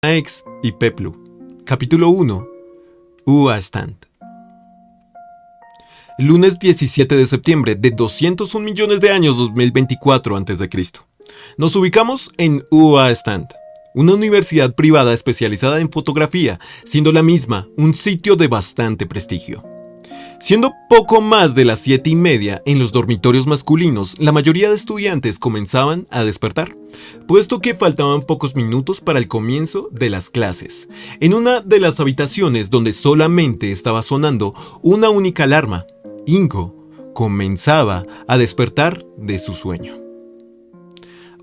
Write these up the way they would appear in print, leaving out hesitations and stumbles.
Ex y Peplu. Capítulo 1. Ua Stand. Lunes 17 de septiembre de 201 millones de años 2024 a.C. Nos ubicamos en Ua Stand, una universidad privada especializada en fotografía, siendo la misma un sitio de bastante prestigio. Siendo poco más de las 7:30, en los dormitorios masculinos, la mayoría de estudiantes comenzaban a despertar, puesto que faltaban pocos minutos para el comienzo de las clases. En una de las habitaciones donde solamente estaba sonando una única alarma, Inko comenzaba a despertar de su sueño.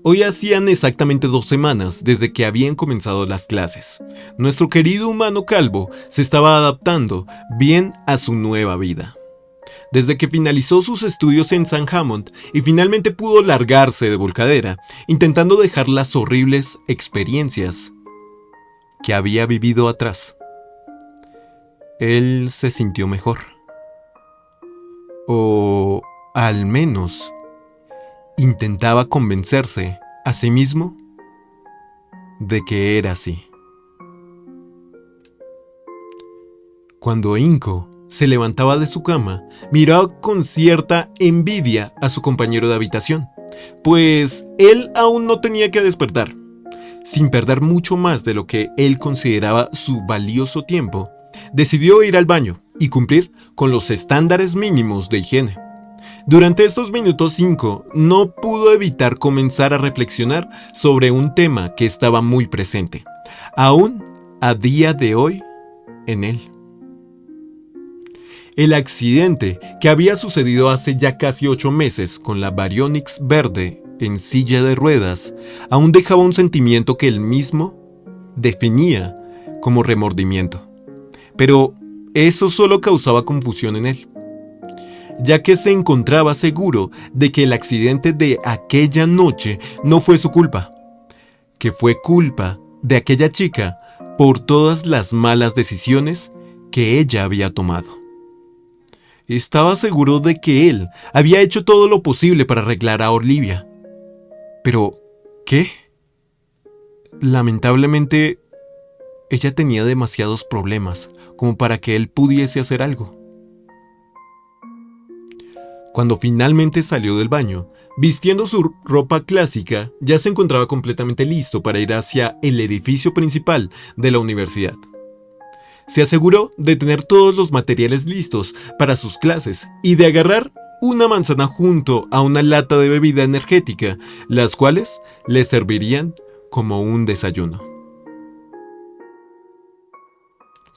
Hoy hacían exactamente 2 semanas desde que habían comenzado las clases. Nuestro querido humano calvo se estaba adaptando bien a su nueva vida. Desde que finalizó sus estudios en San Hammond y finalmente pudo largarse de volcadera, intentando dejar las horribles experiencias que había vivido atrás, él se sintió mejor. O al menos intentaba convencerse a sí mismo de que era así. Cuando Inko se levantaba de su cama, miraba con cierta envidia a su compañero de habitación, pues él aún no tenía que despertar. Sin perder mucho más de lo que él consideraba su valioso tiempo, decidió ir al baño y cumplir con los estándares mínimos de higiene. Durante estos minutos 5 no pudo evitar comenzar a reflexionar sobre un tema que estaba muy presente, aún a día de hoy, en él. El accidente que había sucedido hace ya casi 8 meses con la Baryonyx verde en silla de ruedas aún dejaba un sentimiento que él mismo definía como remordimiento. Pero eso solo causaba confusión en él, ya que se encontraba seguro de que el accidente de aquella noche no fue su culpa, que fue culpa de aquella chica por todas las malas decisiones que ella había tomado. Estaba seguro de que él había hecho todo lo posible para arreglar a Olivia. Pero, ¿qué? Lamentablemente, ella tenía demasiados problemas como para que él pudiese hacer algo. Cuando finalmente salió del baño, vistiendo su ropa clásica, ya se encontraba completamente listo para ir hacia el edificio principal de la universidad. Se aseguró de tener todos los materiales listos para sus clases y de agarrar una manzana junto a una lata de bebida energética, las cuales le servirían como un desayuno.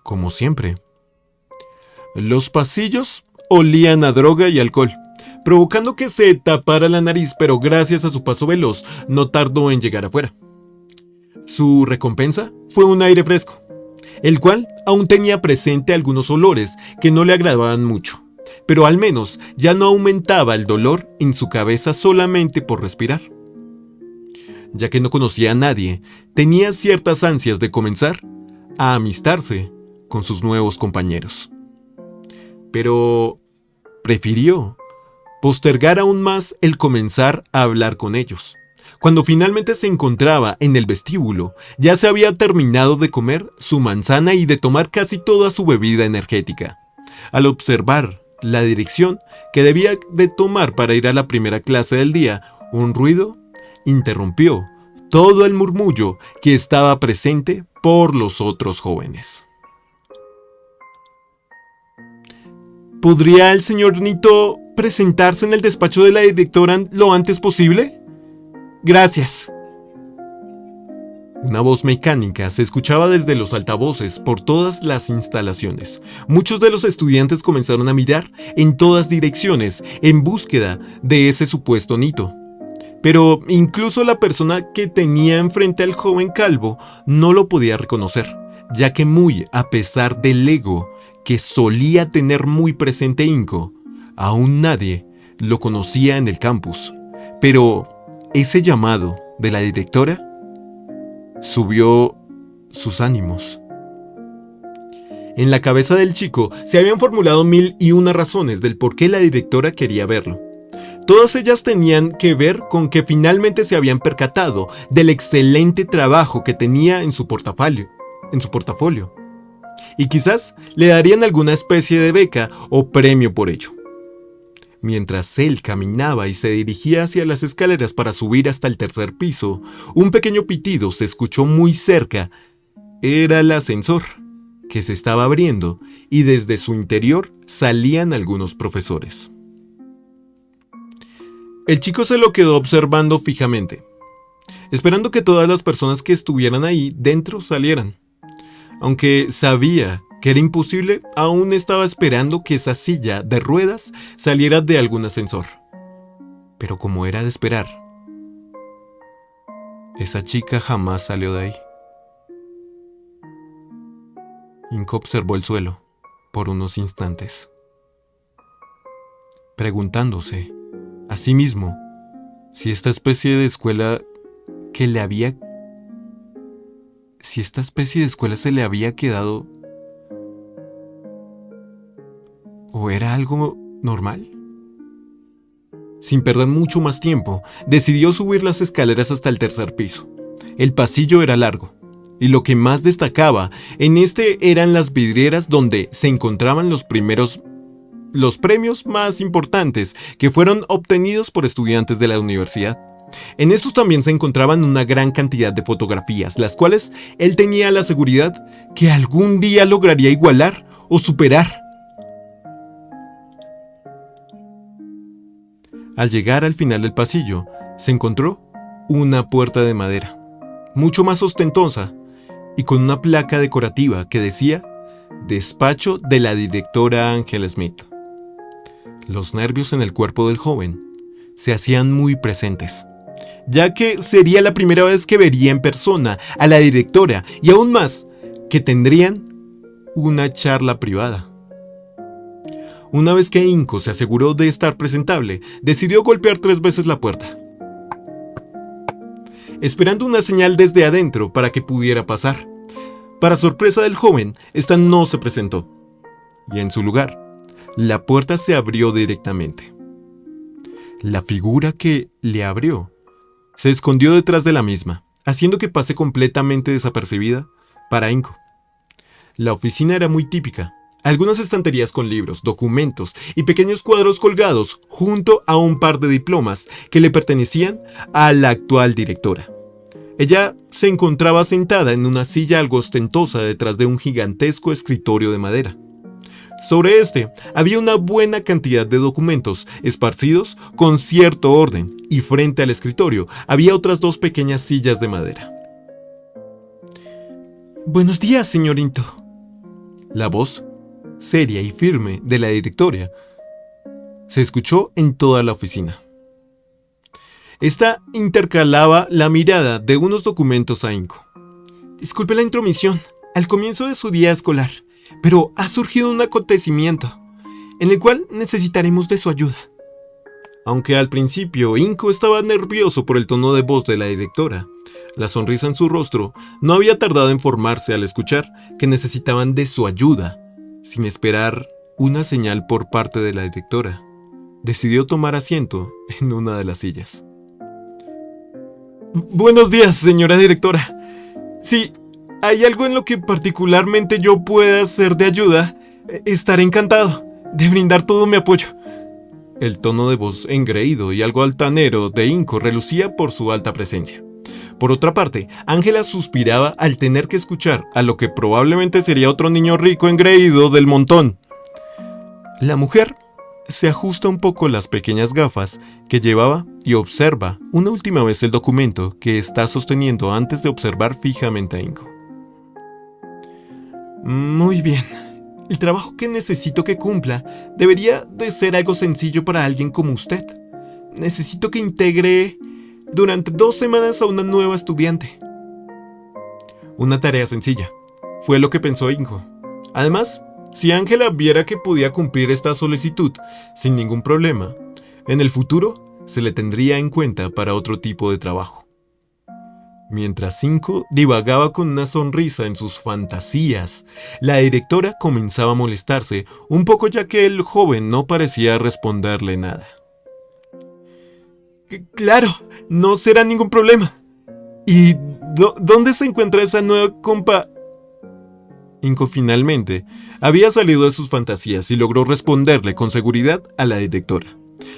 Como siempre, los pasillos olían a droga y alcohol, provocando que se tapara la nariz, pero gracias a su paso veloz no tardó en llegar afuera. Su recompensa fue un aire fresco, el cual aún tenía presente algunos olores que no le agradaban mucho, pero al menos ya no aumentaba el dolor en su cabeza solamente por respirar. Ya que no conocía a nadie, tenía ciertas ansias de comenzar a amistarse con sus nuevos compañeros. Pero prefirió postergar aún más el comenzar a hablar con ellos. Cuando finalmente se encontraba en el vestíbulo, ya se había terminado de comer su manzana y de tomar casi toda su bebida energética. Al observar la dirección que debía de tomar para ir a la primera clase del día, un ruido interrumpió todo el murmullo que estaba presente por los otros jóvenes. ¿Podría el señor Nito presentarse en el despacho de la directora lo antes posible? Gracias. Una voz mecánica se escuchaba desde los altavoces por todas las instalaciones. Muchos de los estudiantes comenzaron a mirar en todas direcciones en búsqueda de ese supuesto Nito. Pero incluso la persona que tenía enfrente al joven calvo no lo podía reconocer, ya que muy a pesar del ego que solía tener muy presente Inko, aún nadie lo conocía en el campus. Pero ese llamado de la directora subió sus ánimos. En la cabeza del chico se habían formulado 1001 razones del por qué la directora quería verlo. Todas ellas tenían que ver con que finalmente se habían percatado del excelente trabajo que tenía en su portafolio, y quizás le darían alguna especie de beca o premio por ello. Mientras él caminaba y se dirigía hacia las escaleras para subir hasta el tercer piso, un pequeño pitido se escuchó muy cerca. Era el ascensor, que se estaba abriendo, y desde su interior salían algunos profesores. El chico se lo quedó observando fijamente, esperando que todas las personas que estuvieran ahí dentro salieran. Aunque sabía que era imposible, aún estaba esperando que esa silla de ruedas saliera de algún ascensor. Pero como era de esperar, esa chica jamás salió de ahí. Inko observó el suelo por unos instantes, preguntándose a sí mismo si esta especie de escuela se le había quedado, ¿o era algo normal? Sin perder mucho más tiempo, decidió subir las escaleras hasta el tercer piso. El pasillo era largo, y lo que más destacaba en este eran las vidrieras donde se encontraban los premios más importantes que fueron obtenidos por estudiantes de la universidad. En estos también se encontraban una gran cantidad de fotografías, las cuales él tenía la seguridad que algún día lograría igualar o superar. Al llegar al final del pasillo, se encontró una puerta de madera, mucho más ostentosa, y con una placa decorativa que decía «Despacho de la directora Angela Smith». Los nervios en el cuerpo del joven se hacían muy presentes, ya que sería la primera vez que vería en persona a la directora y aún más, que tendrían una charla privada. Una vez que Inko se aseguró de estar presentable, decidió golpear 3 veces la puerta, esperando una señal desde adentro para que pudiera pasar. Para sorpresa del joven, esta no se presentó, y en su lugar, la puerta se abrió directamente. La figura que le abrió se escondió detrás de la misma, haciendo que pase completamente desapercibida para Inko. La oficina era muy típica. Algunas estanterías con libros, documentos y pequeños cuadros colgados junto a un par de diplomas que le pertenecían a la actual directora. Ella se encontraba sentada en una silla algo ostentosa detrás de un gigantesco escritorio de madera. Sobre este había una buena cantidad de documentos esparcidos con cierto orden, y frente al escritorio había otras 2 pequeñas sillas de madera. «Buenos días, señorito». La voz seria y firme de la directora se escuchó en toda la oficina. Esta intercalaba la mirada de unos documentos a Inko. «Disculpe la intromisión al comienzo de su día escolar, pero ha surgido un acontecimiento en el cual necesitaremos de su ayuda». Aunque al principio Inko estaba nervioso por el tono de voz de la directora, la sonrisa en su rostro no había tardado en formarse al escuchar que necesitaban de su ayuda. Sin esperar una señal por parte de la directora, decidió tomar asiento en una de las sillas. «Buenos días, señora directora. Si hay algo en lo que particularmente yo pueda ser de ayuda, estaré encantado de brindar todo mi apoyo». El tono de voz engreído y algo altanero de Inko relucía por su alta presencia. Por otra parte, Ángela suspiraba al tener que escuchar a lo que probablemente sería otro niño rico engreído del montón. La mujer se ajusta un poco las pequeñas gafas que llevaba y observa una última vez el documento que está sosteniendo antes de observar fijamente a Inko. «Muy bien. El trabajo que necesito que cumpla debería de ser algo sencillo para alguien como usted. Necesito que integre durante 2 semanas a una nueva estudiante». Una tarea sencilla, fue lo que pensó Inko. Además, si Ángela viera que podía cumplir esta solicitud sin ningún problema, en el futuro se le tendría en cuenta para otro tipo de trabajo. Mientras Inko divagaba con una sonrisa en sus fantasías, la directora comenzaba a molestarse un poco ya que el joven no parecía responderle nada. Claro, no será ningún problema. ¿Y dónde se encuentra esa nueva compa? Inco finalmente había salido de sus fantasías y logró responderle con seguridad a la directora,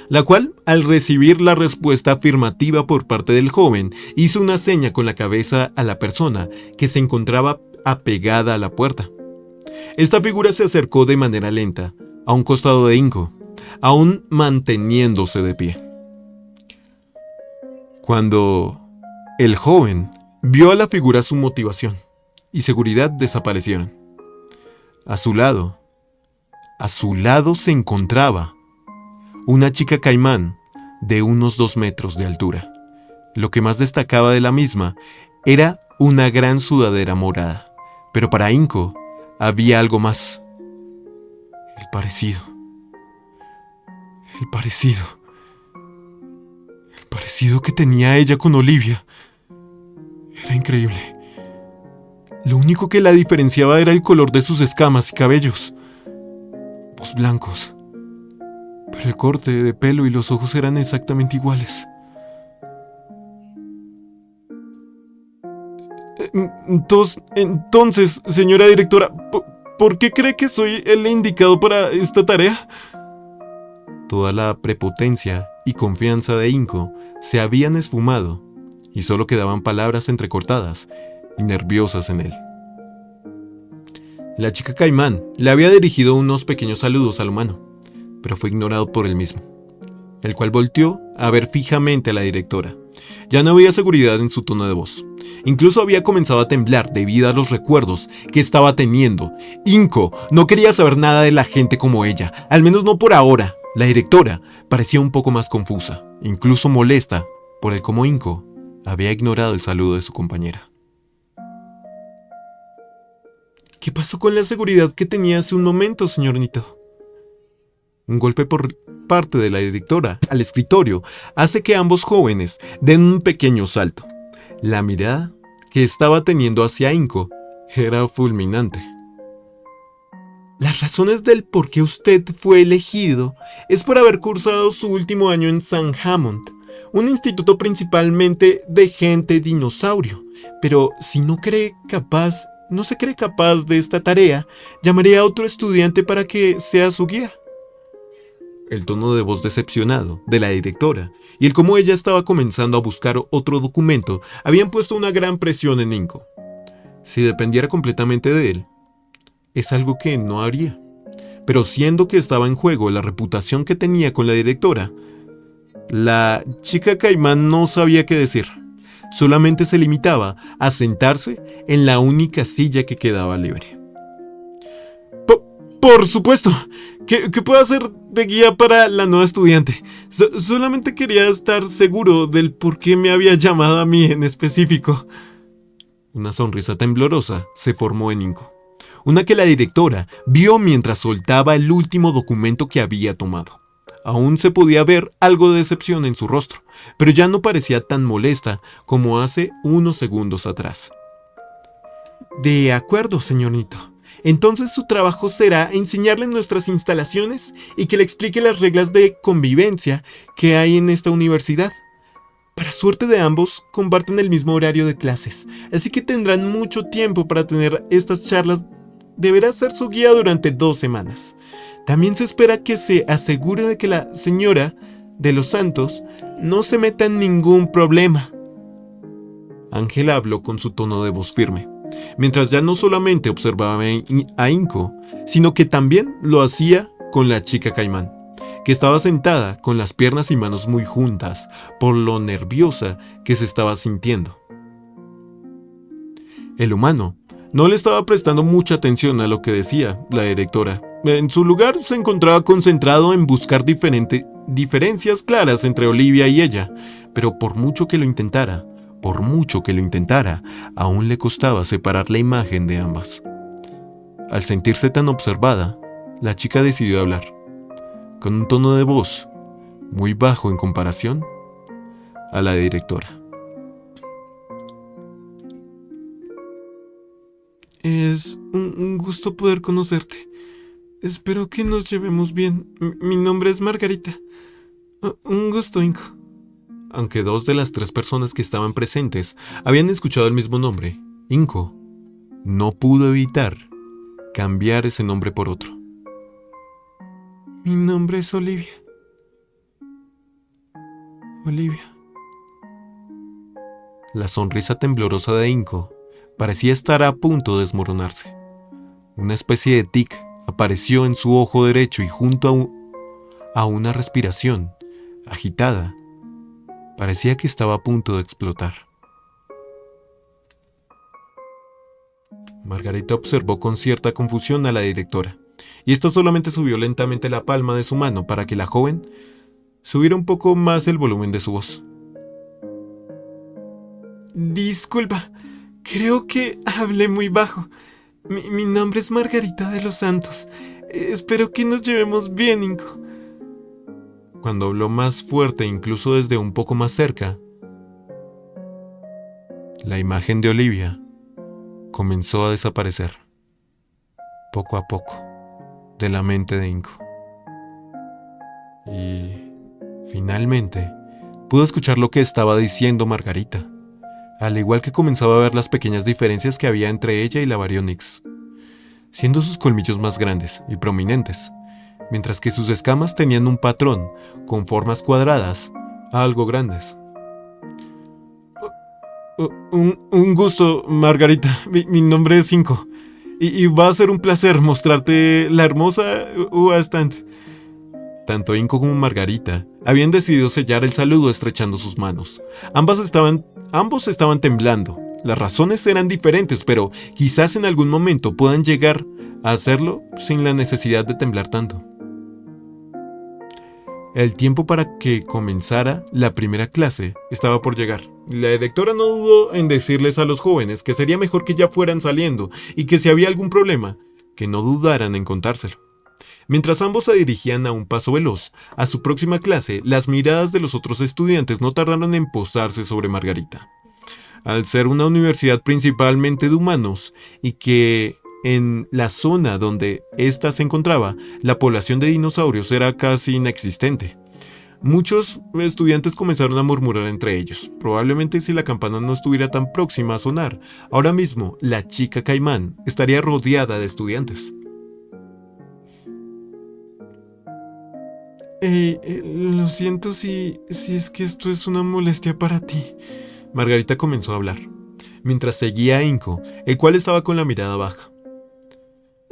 la cual, al recibir la respuesta afirmativa por parte del joven, hizo una seña con la cabeza a la persona que se encontraba apegada a la puerta. Esta figura se acercó de manera lenta a un costado de Inco, aún manteniéndose de pie. Cuando el joven vio a la figura, su motivación y seguridad desaparecieron. A su lado se encontraba una chica caimán de unos 2 metros de altura. Lo que más destacaba de la misma era una gran sudadera morada. Pero para Inco había algo más. El parecido que tenía ella con Olivia. Era increíble. Lo único que la diferenciaba era el color de sus escamas y cabellos. Ambos blancos. Pero el corte de pelo y los ojos eran exactamente iguales. Entonces, señora directora, ¿por qué cree que soy el indicado para esta tarea? Toda la prepotencia y confianza de Inco se habían esfumado y solo quedaban palabras entrecortadas y nerviosas en él. La chica caimán le había dirigido unos pequeños saludos al humano, pero fue ignorado por él mismo, el cual volteó a ver fijamente a la directora. Ya no había seguridad en su tono de voz. Incluso había comenzado a temblar debido a los recuerdos que estaba teniendo. Inco no quería saber nada de la gente como ella, al menos no por ahora. La directora parecía un poco más confusa, incluso molesta por el cómo Inco había ignorado el saludo de su compañera. ¿Qué pasó con la seguridad que tenía hace un momento, señor Nito? Un golpe por parte de la directora al escritorio hace que ambos jóvenes den un pequeño salto. La mirada que estaba teniendo hacia Inco era fulminante. Las razones del por qué usted fue elegido es por haber cursado su último año en San Hammond, un instituto principalmente de gente dinosaurio. Pero si no se cree capaz de esta tarea, llamaré a otro estudiante para que sea su guía. El tono de voz decepcionado de la directora y el cómo ella estaba comenzando a buscar otro documento habían puesto una gran presión en Inco. Si dependiera completamente de él, es algo que no haría. Pero siendo que estaba en juego la reputación que tenía con la directora, la chica caimán no sabía qué decir. Solamente se limitaba a sentarse en la única silla que quedaba libre. Por supuesto, ¿qué puedo hacer de guía para la nueva estudiante? Solamente quería estar seguro del por qué me había llamado a mí en específico. Una sonrisa temblorosa se formó en Inco, una que la directora vio mientras soltaba el último documento que había tomado. Aún se podía ver algo de decepción en su rostro, pero ya no parecía tan molesta como hace unos segundos atrás. De acuerdo, señor Nito. Entonces su trabajo será enseñarle nuestras instalaciones y que le explique las reglas de convivencia que hay en esta universidad. Para suerte de ambos, comparten el mismo horario de clases, así que tendrán mucho tiempo para tener estas charlas. Deberá ser su guía durante 2 semanas. También se espera que se asegure de que la señora de los Santos no se meta en ningún problema. Ángela habló con su tono de voz firme, mientras ya no solamente observaba a Inco, sino que también lo hacía con la chica caimán, que estaba sentada con las piernas y manos muy juntas por lo nerviosa que se estaba sintiendo. El humano no le estaba prestando mucha atención a lo que decía la directora. En su lugar se encontraba concentrado en buscar diferencias claras entre Olivia y ella, pero por mucho que lo intentara, aún le costaba separar la imagen de ambas. Al sentirse tan observada, la chica decidió hablar, con un tono de voz muy bajo en comparación a la directora. Es un gusto poder conocerte. Espero que nos llevemos bien. Mi nombre es Margarita. Un gusto, Inco. aunque 2 de las 3 personas que estaban presentes habían escuchado el mismo nombre, Inco, no pudo evitar cambiar ese nombre por otro. Mi nombre es Olivia. Olivia. La sonrisa temblorosa de Inco parecía estar a punto de desmoronarse. Una especie de tic apareció en su ojo derecho y junto a una respiración agitada, parecía que estaba a punto de explotar. Margarita observó con cierta confusión a la directora, y esta solamente subió lentamente la palma de su mano para que la joven subiera un poco más el volumen de su voz. Disculpa, creo que hablé muy bajo. Mi nombre es Margarita de los Santos. Espero que nos llevemos bien, Inco. Cuando habló más fuerte, incluso desde un poco más cerca, la imagen de Olivia comenzó a desaparecer, poco a poco, de la mente de Inco. Y finalmente pudo escuchar lo que estaba diciendo Margarita, al igual que comenzaba a ver las pequeñas diferencias que había entre ella y la Baryonyx, siendo sus colmillos más grandes y prominentes, mientras que sus escamas tenían un patrón con formas cuadradas algo grandes. Un gusto, Margarita. Mi nombre es Inco. Y va a ser un placer mostrarte la hermosa uva stand. Tanto Inco como Margarita habían decidido sellar el saludo estrechando sus manos. Ambos estaban temblando. Las razones eran diferentes, pero quizás en algún momento puedan llegar a hacerlo sin la necesidad de temblar tanto. El tiempo para que comenzara la primera clase estaba por llegar. La directora no dudó en decirles a los jóvenes que sería mejor que ya fueran saliendo y que si había algún problema, que no dudaran en contárselo. Mientras ambos se dirigían a un paso veloz a su próxima clase, las miradas de los otros estudiantes no tardaron en posarse sobre Margarita. Al ser una universidad principalmente de humanos y que en la zona donde ésta se encontraba, la población de dinosaurios era casi inexistente. Muchos estudiantes comenzaron a murmurar entre ellos. Probablemente si la campana no estuviera tan próxima a sonar, ahora mismo la chica caimán estaría rodeada de estudiantes. Lo siento si es que esto es una molestia para ti. Margarita comenzó a hablar, mientras seguía a Inco, el cual estaba con la mirada baja.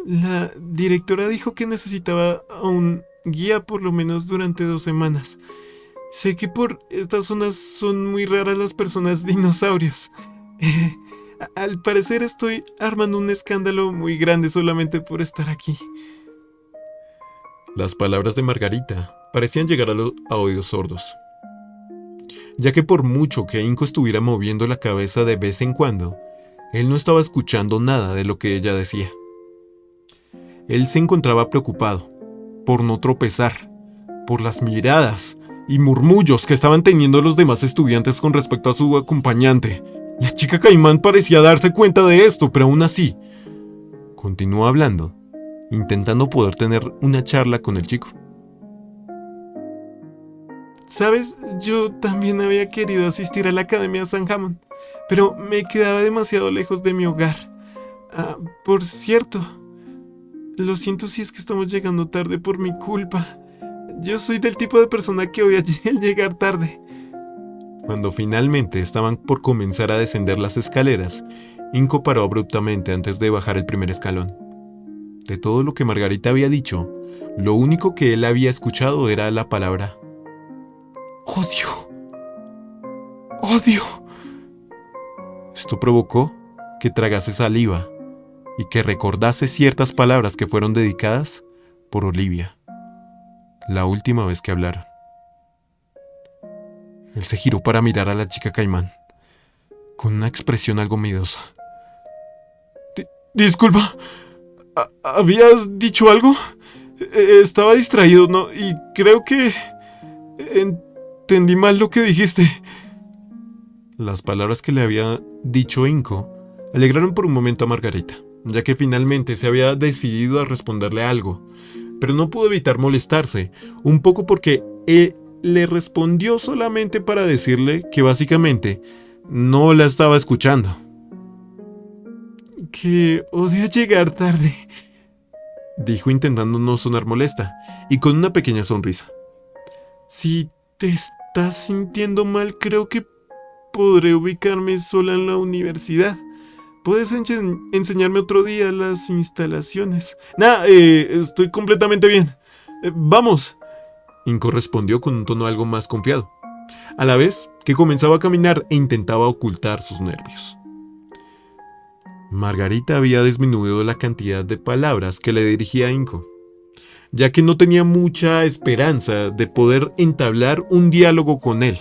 La directora dijo que necesitaba a un guía por lo menos durante 2 semanas. Sé que por estas zonas son muy raras las personas dinosaurios. Al parecer estoy armando un escándalo muy grande solamente por estar aquí. Las palabras de Margarita parecían llegar a oídos sordos, ya que por mucho que Inco estuviera moviendo la cabeza de vez en cuando, él no estaba escuchando nada de lo que ella decía. Él se encontraba preocupado por no tropezar, por las miradas y murmullos que estaban teniendo los demás estudiantes con respecto a su acompañante. La chica caimán parecía darse cuenta de esto, pero aún así continuó hablando, intentando poder tener una charla con el chico. Sabes, yo también había querido asistir a la Academia San Hammond, pero me quedaba demasiado lejos de mi hogar. Por cierto, lo siento si es que estamos llegando tarde por mi culpa. Yo soy del tipo de persona que odia el llegar tarde. Cuando finalmente estaban por comenzar a descender las escaleras, Inco paró abruptamente antes de bajar el primer escalón. De todo lo que Margarita había dicho, lo único que él había escuchado era la palabra odio. Odio. Esto provocó que tragase saliva y que recordase ciertas palabras que fueron dedicadas por Olivia, la última vez que hablaron. Él se giró para mirar a la chica caimán, con una expresión algo miedosa. Disculpa, ¿habías dicho algo? Estaba distraído, ¿no? Y creo que entendí mal lo que dijiste. Las palabras que le había dicho Inco alegraron por un momento a Margarita, ya que finalmente se había decidido a responderle algo, pero no pudo evitar molestarse, un poco porque le respondió solamente para decirle que básicamente no la estaba escuchando. Que odio llegar tarde, Dijo intentando no sonar molesta y con una pequeña sonrisa. Si te estás sintiendo mal, creo que podré ubicarme sola en la universidad. Puedes enseñarme otro día las instalaciones. Estoy completamente bien. Vamos. Inco respondió con un tono algo más confiado, a la vez que comenzaba a caminar e intentaba ocultar sus nervios. Margarita había disminuido la cantidad de palabras que le dirigía a Inco, ya que no tenía mucha esperanza de poder entablar un diálogo con él.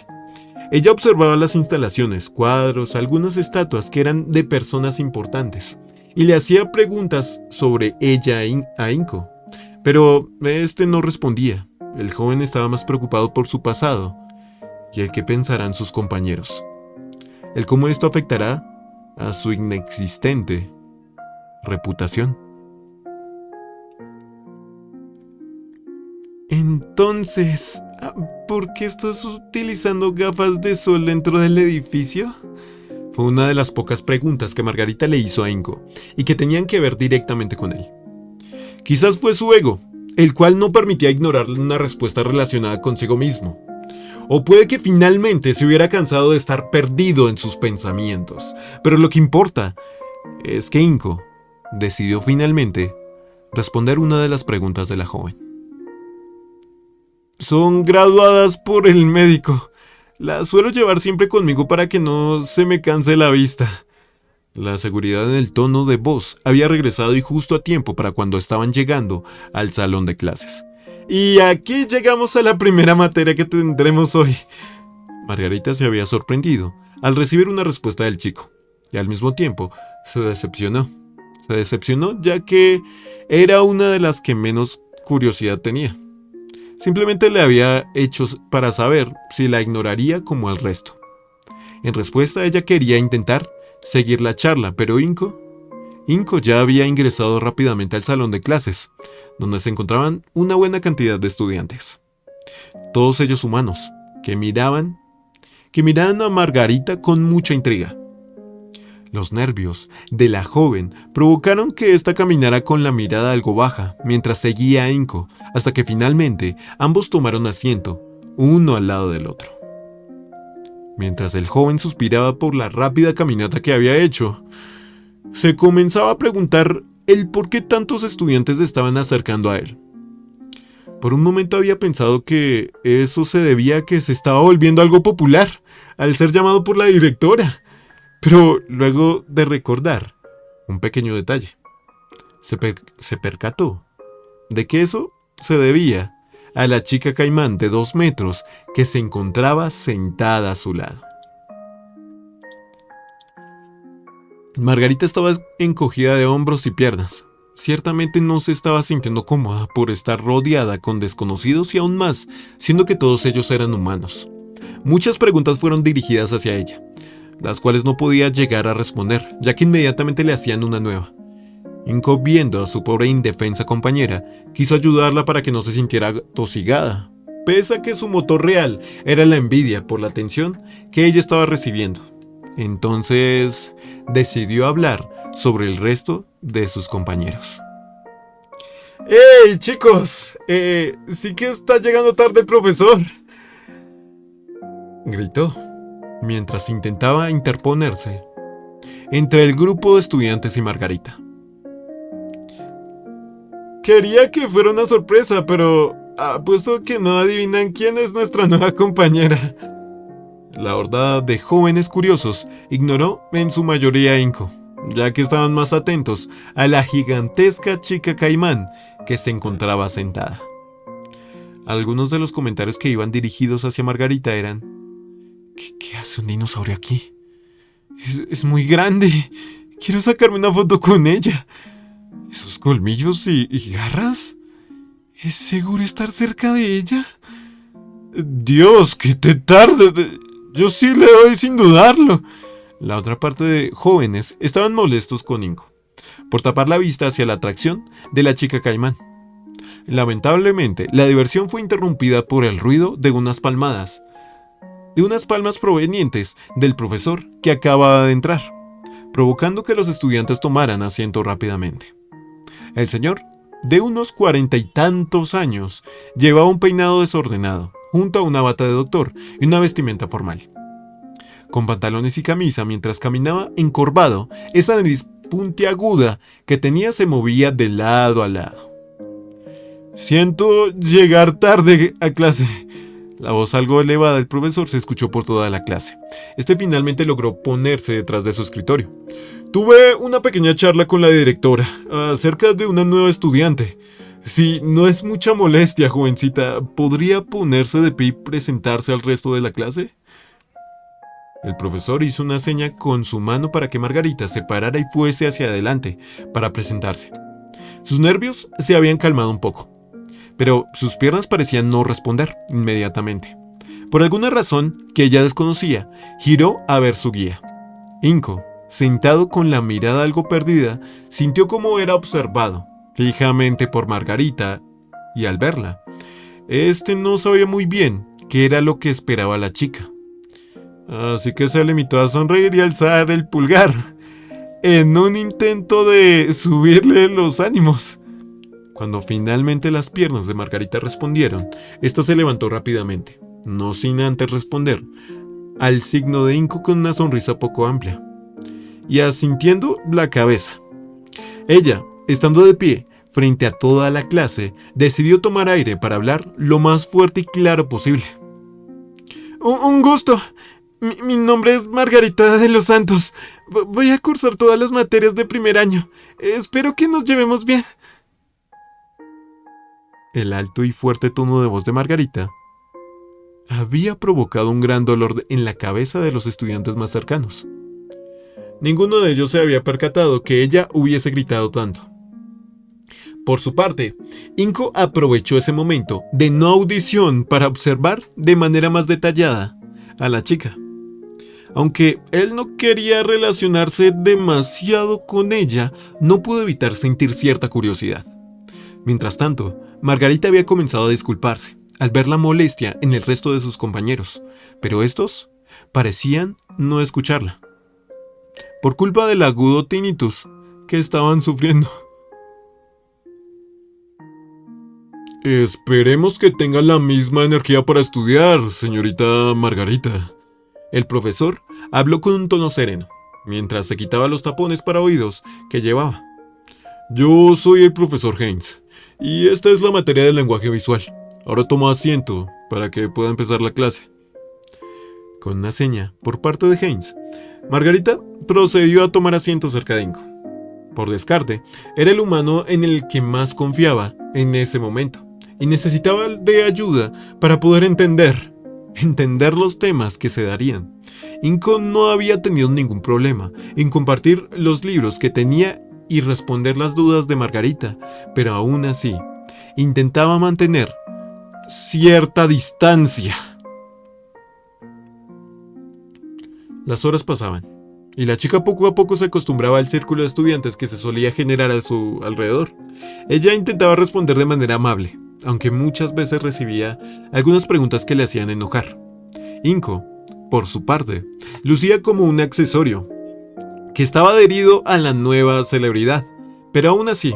Ella observaba las instalaciones, cuadros, algunas estatuas que eran de personas importantes, y le hacía preguntas sobre ella a Inco, pero este no respondía. El joven estaba más preocupado por su pasado y el que pensarán sus compañeros, el cómo esto afectará a su inexistente reputación. Entonces, ¿por qué estás utilizando gafas de sol dentro del edificio? Fue una de las pocas preguntas que Margarita le hizo a Inco y que tenían que ver directamente con él. Quizás fue su ego, el cual no permitía ignorarle una respuesta relacionada consigo mismo. O puede que finalmente se hubiera cansado de estar perdido en sus pensamientos. Pero lo que importa es que Inco decidió finalmente responder una de las preguntas de la joven. Son graduadas por el médico. Las suelo llevar siempre conmigo para que no se me canse la vista. La seguridad en el tono de voz había regresado y justo a tiempo para cuando estaban llegando al salón de clases. Y aquí llegamos a la primera materia que tendremos hoy. Margarita se había sorprendido al recibir una respuesta del chico, y al mismo tiempo se decepcionó. Se decepcionó ya que era una de las que menos curiosidad tenía. Simplemente le había hecho para saber si la ignoraría como al resto. En respuesta, ella quería intentar seguir la charla, pero Inco ya había ingresado rápidamente al salón de clases, donde se encontraban una buena cantidad de estudiantes. Todos ellos humanos, que miraban a Margarita con mucha intriga. Los nervios de la joven provocaron que ésta caminara con la mirada algo baja mientras seguía a Inco, hasta que finalmente ambos tomaron asiento, uno al lado del otro. Mientras el joven suspiraba por la rápida caminata que había hecho, se comenzaba a preguntar el por qué tantos estudiantes se estaban acercando a él. Por un momento había pensado que eso se debía a que se estaba volviendo algo popular al ser llamado por la directora. Pero luego de recordar un pequeño detalle, se percató de que eso se debía a la chica caimán de 2 metros que se encontraba sentada a su lado. Margarita estaba encogida de hombros y piernas. Ciertamente no se estaba sintiendo cómoda por estar rodeada con desconocidos y aún más, siendo que todos ellos eran humanos. Muchas preguntas fueron dirigidas hacia ella, las cuales no podía llegar a responder, ya que inmediatamente le hacían una nueva. Inco, viendo a su pobre e indefensa compañera, quiso ayudarla para que no se sintiera tosigada, pese a que su motor real era la envidia por la atención que ella estaba recibiendo. Entonces, decidió hablar sobre el resto de sus compañeros. ¡Hey, chicos! Sí que está llegando tarde el profesor, gritó, mientras intentaba interponerse entre el grupo de estudiantes y Margarita. Quería que fuera una sorpresa, pero apuesto que no adivinan quién es nuestra nueva compañera. La horda de jóvenes curiosos ignoró en su mayoría a Inco, ya que estaban más atentos a la gigantesca chica caimán que se encontraba sentada. Algunos de los comentarios que iban dirigidos hacia Margarita eran: ¿Qué hace un dinosaurio aquí? Es muy grande. Quiero sacarme una foto con ella. ¿Esos colmillos y garras? ¿Es seguro estar cerca de ella? Dios, que te tardes. Yo sí le doy sin dudarlo. La otra parte de jóvenes estaban molestos con Inco por tapar la vista hacia la atracción de la chica caimán. Lamentablemente, la diversión fue interrumpida por el ruido de unas palmas provenientes del profesor que acababa de entrar, provocando que los estudiantes tomaran asiento rápidamente. El señor, de unos 40 y tantos años, llevaba un peinado desordenado, junto a una bata de doctor y una vestimenta formal. Con pantalones y camisa, mientras caminaba encorvado, esa nariz puntiaguda que tenía se movía de lado a lado. Siento llegar tarde a clase. La voz algo elevada del profesor se escuchó por toda la clase. Este finalmente logró ponerse detrás de su escritorio. Tuve una pequeña charla con la directora acerca de una nueva estudiante. Si no es mucha molestia, jovencita, ¿podría ponerse de pie y presentarse al resto de la clase? El profesor hizo una seña con su mano para que Margarita se parara y fuese hacia adelante para presentarse. Sus nervios se habían calmado un poco, pero sus piernas parecían no responder inmediatamente. Por alguna razón que ella desconocía, giró a ver su guía. Inco, sentado con la mirada algo perdida, sintió como era observado fijamente por Margarita, y al verla, no sabía muy bien qué era lo que esperaba la chica. Así que se limitó a sonreír y alzar el pulgar, en un intento de subirle los ánimos. Cuando finalmente las piernas de Margarita respondieron, ésta se levantó rápidamente, no sin antes responder al signo de Inco con una sonrisa poco amplia, y asintiendo la cabeza. Ella, estando de pie frente a toda la clase, decidió tomar aire para hablar lo más fuerte y claro posible. Un gusto. Mi nombre es Margarita de los Santos. Voy a cursar todas las materias de primer año. Espero que nos llevemos bien. El alto y fuerte tono de voz de Margarita había provocado un gran dolor en la cabeza de los estudiantes más cercanos. Ninguno de ellos se había percatado que ella hubiese gritado tanto. Por su parte, Inco aprovechó ese momento de no audición para observar de manera más detallada a la chica. Aunque él no quería relacionarse demasiado con ella, no pudo evitar sentir cierta curiosidad. Mientras tanto, Margarita había comenzado a disculparse al ver la molestia en el resto de sus compañeros, pero estos parecían no escucharla, por culpa del agudo tinnitus que estaban sufriendo. Esperemos que tenga la misma energía para estudiar, señorita Margarita. El profesor habló con un tono sereno, mientras se quitaba los tapones para oídos que llevaba. Yo soy el profesor Haynes, y esta es la materia de lenguaje visual. Ahora toma asiento para que pueda empezar la clase. Con una seña por parte de Haynes, Margarita procedió a tomar asiento cerca de Inco. Por descarte, era el humano en el que más confiaba en ese momento, y necesitaba de ayuda para poder entender los temas que se darían. Inco no había tenido ningún problema en compartir los libros que tenía y responder las dudas de Margarita, pero aún así, intentaba mantener cierta distancia. Las horas pasaban, y la chica poco a poco se acostumbraba al círculo de estudiantes que se solía generar a su alrededor. Ella intentaba responder de manera amable, aunque muchas veces recibía algunas preguntas que le hacían enojar. Inco, por su parte, lucía como un accesorio que estaba adherido a la nueva celebridad, pero aún así,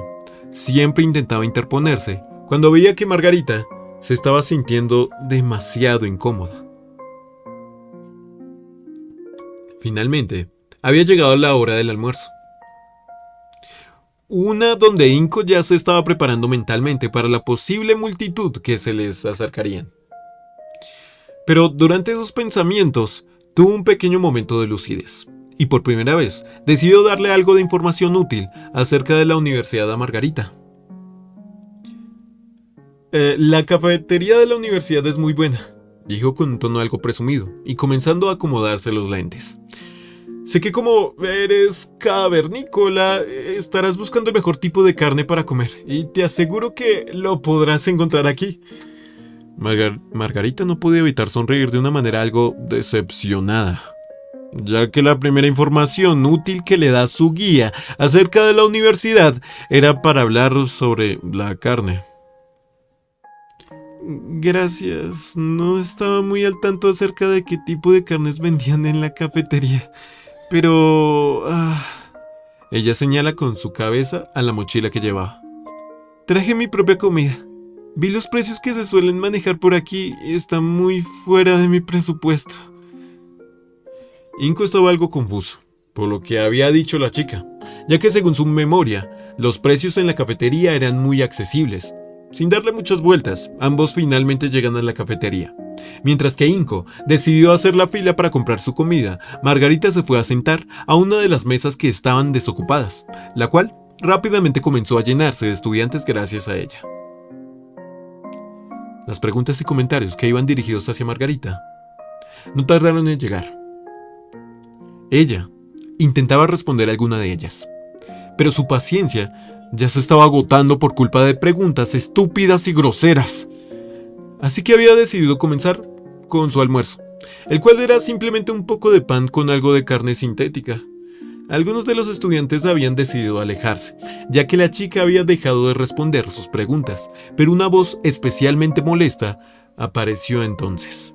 siempre intentaba interponerse cuando veía que Margarita se estaba sintiendo demasiado incómoda. Finalmente, había llegado la hora del almuerzo. Una donde Inco ya se estaba preparando mentalmente para la posible multitud que se les acercarían. Pero durante esos pensamientos, tuvo un pequeño momento de lucidez, y por primera vez decidió darle algo de información útil acerca de la universidad a Margarita. La cafetería de la universidad es muy buena, dijo con un tono algo presumido, y comenzando a acomodarse los lentes. Sé que como eres cavernícola, estarás buscando el mejor tipo de carne para comer, y te aseguro que lo podrás encontrar aquí. Margarita no podía evitar sonreír de una manera algo decepcionada, ya que la primera información útil que le da su guía acerca de la universidad era para hablar sobre la carne. Gracias. No estaba muy al tanto acerca de qué tipo de carnes vendían en la cafetería. Pero... Ella señala con su cabeza a la mochila que llevaba. Traje mi propia comida. Vi los precios que se suelen manejar por aquí y están muy fuera de mi presupuesto. Inko estaba algo confuso, por lo que había dicho la chica, ya que según su memoria, los precios en la cafetería eran muy accesibles. Sin darle muchas vueltas, ambos finalmente llegan a la cafetería. Mientras que Inko decidió hacer la fila para comprar su comida, Margarita se fue a sentar a una de las mesas que estaban desocupadas, la cual rápidamente comenzó a llenarse de estudiantes gracias a ella. Las preguntas y comentarios que iban dirigidos hacia Margarita no tardaron en llegar. Ella intentaba responder alguna de ellas, pero su paciencia ya se estaba agotando por culpa de preguntas estúpidas y groseras. Así que había decidido comenzar con su almuerzo, el cual era simplemente un poco de pan con algo de carne sintética. Algunos de los estudiantes habían decidido alejarse, ya que la chica había dejado de responder sus preguntas, pero una voz especialmente molesta apareció entonces.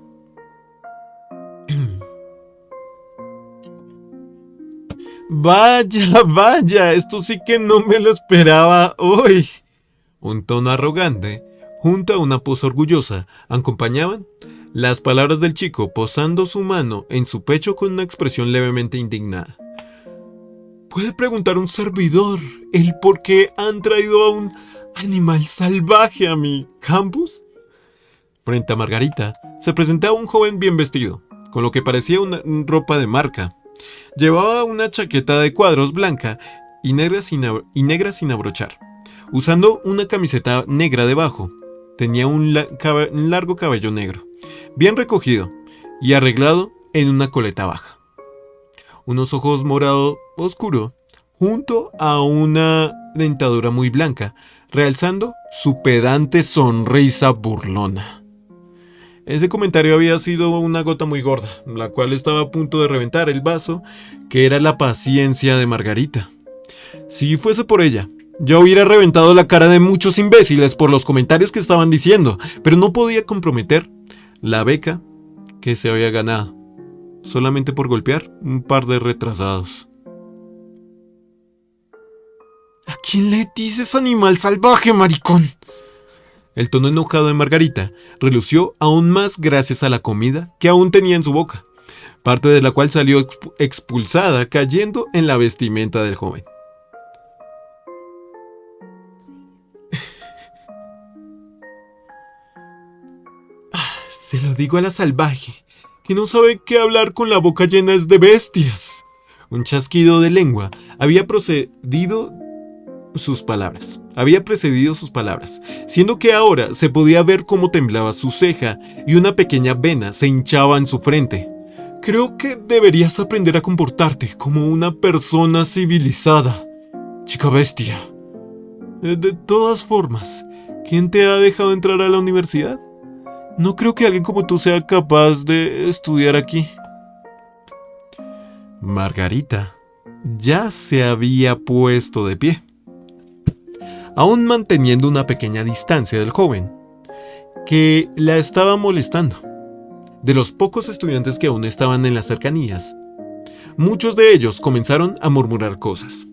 Vaya, esto sí que no me lo esperaba hoy. Un tono arrogante, junto a una pose orgullosa, acompañaban las palabras del chico posando su mano en su pecho con una expresión levemente indignada. ¿Puede preguntar a un servidor el por qué han traído a un animal salvaje a mi campus? Frente a Margarita se presentaba un joven bien vestido, con lo que parecía una ropa de marca. Llevaba una chaqueta de cuadros blanca y negra sin abrochar, usando una camiseta negra debajo. Tenía un largo cabello negro, bien recogido y arreglado en una coleta baja. Unos ojos morado oscuro, junto a una dentadura muy blanca, realzando su pedante sonrisa burlona. Ese comentario había sido una gota muy gorda, la cual estaba a punto de reventar el vaso, que era la paciencia de Margarita. Si fuese por ella, yo hubiera reventado la cara de muchos imbéciles por los comentarios que estaban diciendo, pero no podía comprometer la beca que se había ganado, solamente por golpear un par de retrasados. ¿A quién le dices animal salvaje, maricón? El tono enojado de Margarita relució aún más gracias a la comida que aún tenía en su boca, parte de la cual salió expulsada cayendo en la vestimenta del joven. Se lo digo a la salvaje, que no sabe que hablar con la boca llena es de bestias. Un chasquido de lengua había precedido sus palabras, siendo que ahora se podía ver cómo temblaba su ceja y una pequeña vena se hinchaba en su frente. Creo que deberías aprender a comportarte como una persona civilizada, chica bestia. De todas formas, ¿quién te ha dejado entrar a la universidad? No creo que alguien como tú sea capaz de estudiar aquí. Margarita ya se había puesto de pie, aún manteniendo una pequeña distancia del joven, que la estaba molestando. De los pocos estudiantes que aún estaban en las cercanías, muchos de ellos comenzaron a murmurar cosas.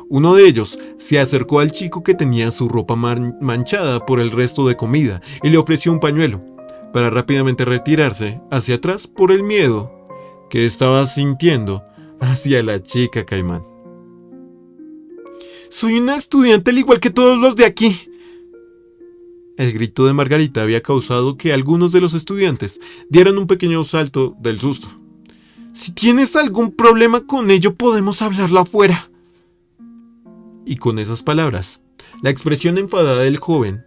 Uno de ellos se acercó al chico que tenía su ropa manchada por el resto de comida y le ofreció un pañuelo, para rápidamente retirarse hacia atrás por el miedo que estaba sintiendo hacia la chica caimán. Soy una estudiante al igual que todos los de aquí. El grito de Margarita había causado que algunos de los estudiantes dieran un pequeño salto del susto. Si tienes algún problema con ello, podemos hablarlo afuera. Y con esas palabras, la expresión enfadada del joven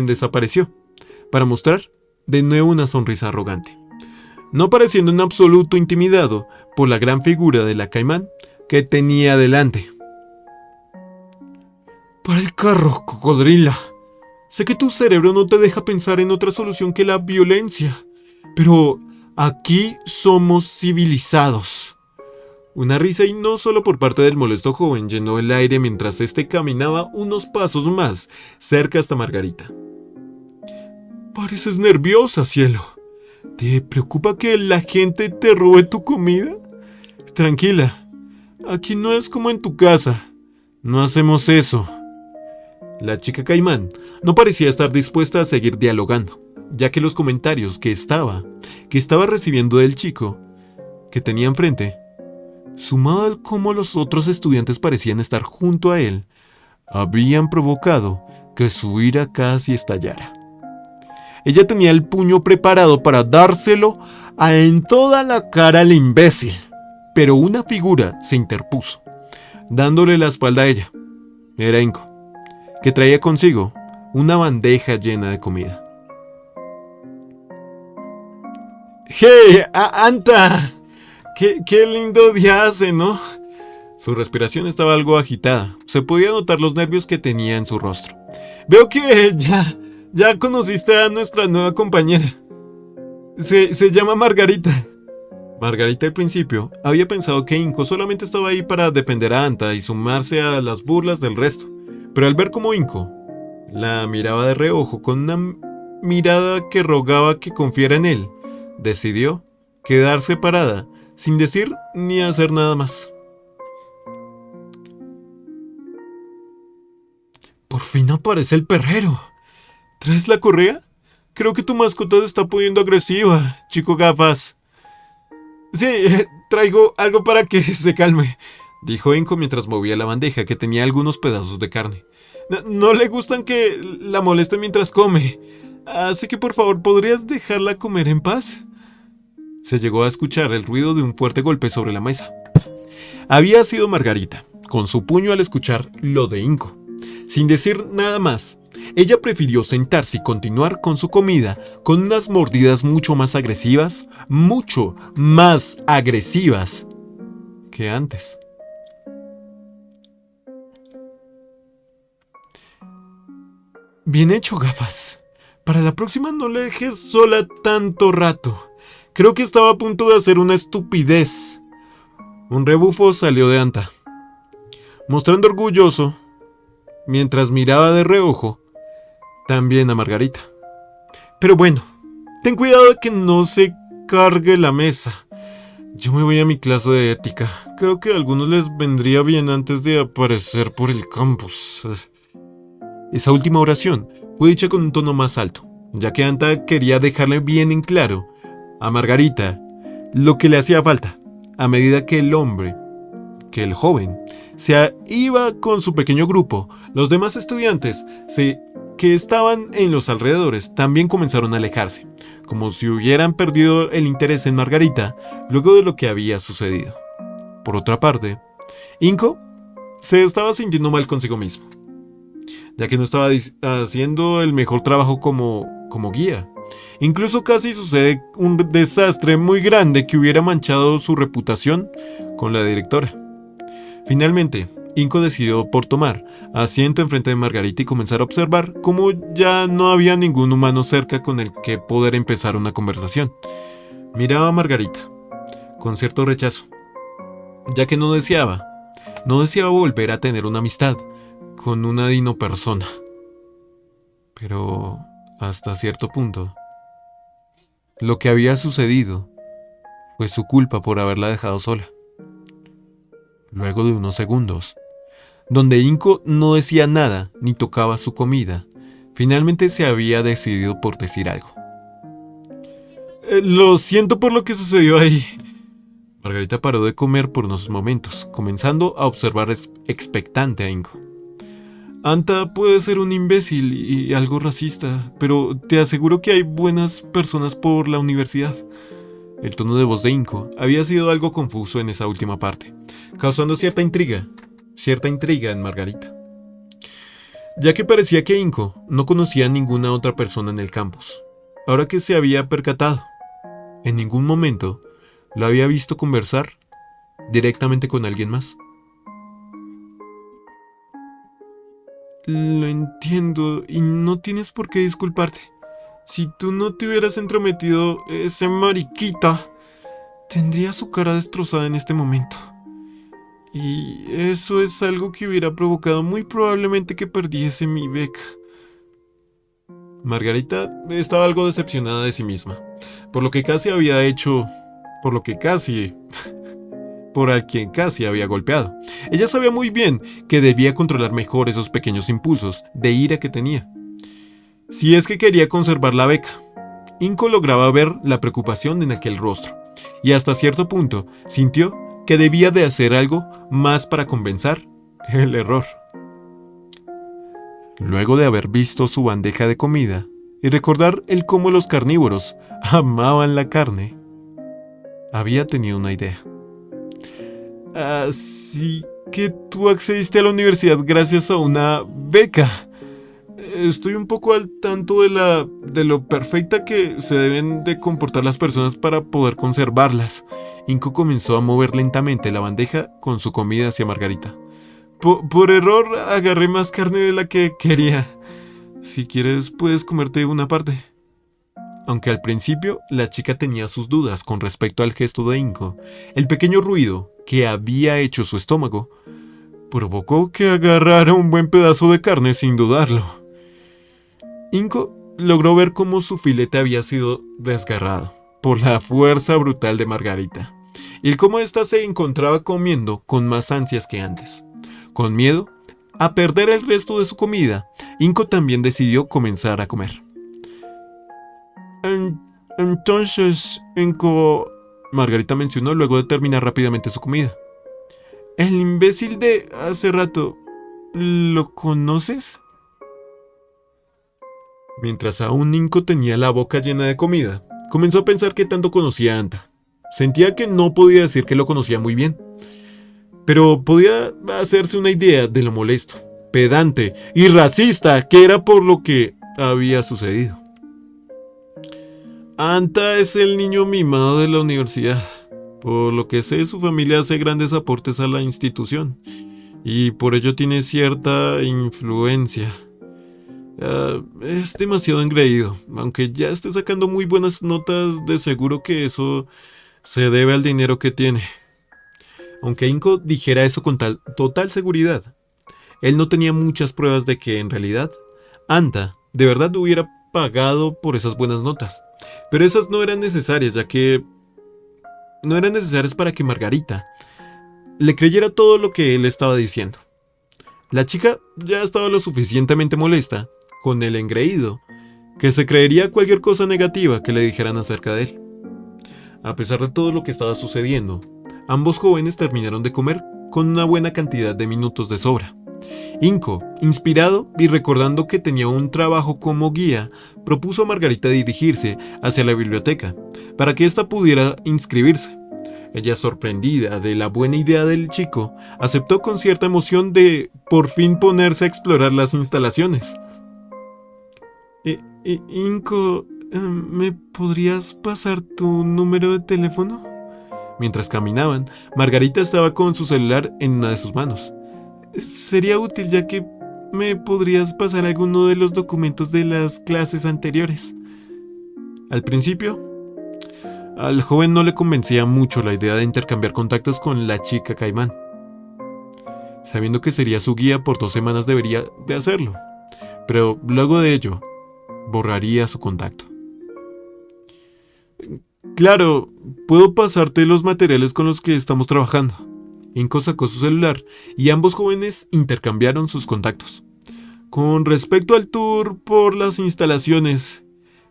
desapareció, para mostrar de nuevo una sonrisa arrogante, no pareciendo en absoluto intimidado por la gran figura de la caimán que tenía delante. Para el carro, cocodrila. Sé que tu cerebro no te deja pensar en otra solución que la violencia, pero aquí somos civilizados. Una risa, y no solo por parte del molesto joven, llenó el aire mientras éste caminaba unos pasos más cerca hasta Margarita. Pareces nerviosa, cielo. ¿Te preocupa que la gente te robe tu comida? Tranquila, aquí no es como en tu casa. No hacemos eso. La chica caimán no parecía estar dispuesta a seguir dialogando, ya que los comentarios que estaba recibiendo del chico que tenía enfrente, sumado al cómo los otros estudiantes parecían estar junto a él, habían provocado que su ira casi estallara. Ella tenía el puño preparado para dárselo en toda la cara al imbécil, pero una figura se interpuso, dándole la espalda a ella. Era Inko, que traía consigo una bandeja llena de comida. ¡Hey, Anta! ¡Qué lindo día hace, ¿no? Su respiración estaba algo agitada. Se podía notar los nervios que tenía en su rostro. Veo que ya conociste a nuestra nueva compañera. Se llama Margarita. Margarita al principio había pensado que Inko solamente estaba ahí para defender a Anta y sumarse a las burlas del resto. Pero al ver cómo Inko la miraba de reojo con una mirada que rogaba que confiara en él, decidió quedarse parada sin decir ni hacer nada más. Por fin aparece el perrero. ¿Traes la correa? Creo que tu mascota se está poniendo agresiva, chico gafas. Sí, traigo algo para que se calme, dijo Inko mientras movía la bandeja que tenía algunos pedazos de carne. No le gustan que la moleste mientras come, así que por favor, ¿podrías dejarla comer en paz? Se llegó a escuchar el ruido de un fuerte golpe sobre la mesa. Había sido Margarita, con su puño al escuchar lo de Inko. Sin decir nada más, ella prefirió sentarse y continuar con su comida con unas mordidas mucho más agresivas que antes. Bien hecho, gafas. Para la próxima no la dejes sola tanto rato. Creo que estaba a punto de hacer una estupidez. Un rebufo salió de Anta, mostrando orgulloso, mientras miraba de reojo también a Margarita. Pero bueno, ten cuidado de que no se cargue la mesa. Yo me voy a mi clase de ética. Creo que a algunos les vendría bien antes de aparecer por el campus. Esa última oración fue dicha con un tono más alto, ya que Anta quería dejarle bien en claro a Margarita lo que le hacía falta a medida que el joven, se iba con su pequeño grupo. Los demás estudiantes que estaban en los alrededores también comenzaron a alejarse, como si hubieran perdido el interés en Margarita luego de lo que había sucedido. Por otra parte, Inko se estaba sintiendo mal consigo mismo, ya que no estaba haciendo el mejor trabajo como guía. Incluso casi sucede un desastre muy grande que hubiera manchado su reputación con la directora. Finalmente, Inko decidió por tomar asiento enfrente de Margarita y comenzar a observar cómo ya no había ningún humano cerca con el que poder empezar una conversación. Miraba a Margarita con cierto rechazo, ya que no deseaba volver a tener una amistad con una dino persona. Pero hasta cierto punto, lo que había sucedido fue su culpa por haberla dejado sola. Luego de unos segundos, donde Inko no decía nada ni tocaba su comida, finalmente se había decidido por decir algo. Lo siento por lo que sucedió ahí. Margarita paró de comer por unos momentos, comenzando a observar expectante a Inko. Anta puede ser un imbécil y algo racista, pero te aseguro que hay buenas personas por la universidad. El tono de voz de Inko había sido algo confuso en esa última parte, causando cierta intriga en Margarita, ya que parecía que Inko no conocía a ninguna otra persona en el campus. Ahora que se había percatado, en ningún momento lo había visto conversar directamente con alguien más. Lo entiendo y no tienes por qué disculparte. Si tú no te hubieras entrometido, ese mariquita tendría su cara destrozada en este momento. Y eso es algo que hubiera provocado muy probablemente que perdiese mi beca. Margarita estaba algo decepcionada de sí misma, por lo que casi había hecho, por lo que casi, por a quien casi había golpeado. Ella sabía muy bien que debía controlar mejor esos pequeños impulsos de ira que tenía, si es que quería conservar la beca. Inco lograba ver la preocupación en aquel rostro, y hasta cierto punto sintió que debía de hacer algo más para compensar el error. Luego de haber visto su bandeja de comida y recordar el cómo los carnívoros amaban la carne, había tenido una idea. Así que tú accediste a la universidad gracias a una beca. Estoy un poco al tanto de lo perfecta que se deben de comportar las personas para poder conservarlas. Inco comenzó a mover lentamente la bandeja con su comida hacia Margarita. Por error agarré más carne de la que quería. Si quieres puedes comerte una parte. Aunque al principio la chica tenía sus dudas con respecto al gesto de Inco, el pequeño ruido que había hecho su estómago provocó que agarrara un buen pedazo de carne sin dudarlo. Inco logró ver cómo su filete había sido desgarrado por la fuerza brutal de Margarita, y cómo ésta se encontraba comiendo con más ansias que antes. Con miedo a perder el resto de su comida, Inco también decidió comenzar a comer. Entonces, Inco, Margarita mencionó luego de terminar rápidamente su comida. ¿El imbécil de hace rato, lo conoces? Mientras aún Inco tenía la boca llena de comida, comenzó a pensar que tanto conocía a Anta. Sentía que no podía decir que lo conocía muy bien, pero podía hacerse una idea de lo molesto, pedante y racista que era por lo que había sucedido. Anta es el niño mimado de la universidad. Por lo que sé, su familia hace grandes aportes a la institución y por ello tiene cierta influencia. Es demasiado engreído, aunque ya esté sacando muy buenas notas, de seguro que eso se debe al dinero que tiene. Aunque Inco dijera eso con total seguridad, él no tenía muchas pruebas de que en realidad Anta de verdad hubiera pagado por esas buenas notas. Pero esas no eran necesarias, ya que no eran necesarias para que Margarita le creyera todo lo que él estaba diciendo. La chica ya estaba lo suficientemente molesta con el engreído que se creería cualquier cosa negativa que le dijeran acerca de él. A pesar de todo lo que estaba sucediendo, ambos jóvenes terminaron de comer con una buena cantidad de minutos de sobra. Inco, inspirado y recordando que tenía un trabajo como guía, propuso a Margarita dirigirse hacia la biblioteca para que ésta pudiera inscribirse. Ella, sorprendida de la buena idea del chico, aceptó con cierta emoción de por fin ponerse a explorar las instalaciones. Inco, ¿me podrías pasar tu número de teléfono? Mientras caminaban, Margarita estaba con su celular en una de sus manos. Sería útil, ya que me podrías pasar alguno de los documentos de las clases anteriores. Al principio, al joven no le convencía mucho la idea de intercambiar contactos con la chica Caimán. Sabiendo que sería su guía por 2 semanas, debería de hacerlo, pero luego de ello borraría su contacto. Claro, puedo pasarte los materiales con los que estamos trabajando. Inco sacó su celular y ambos jóvenes intercambiaron sus contactos. Con respecto al tour por las instalaciones,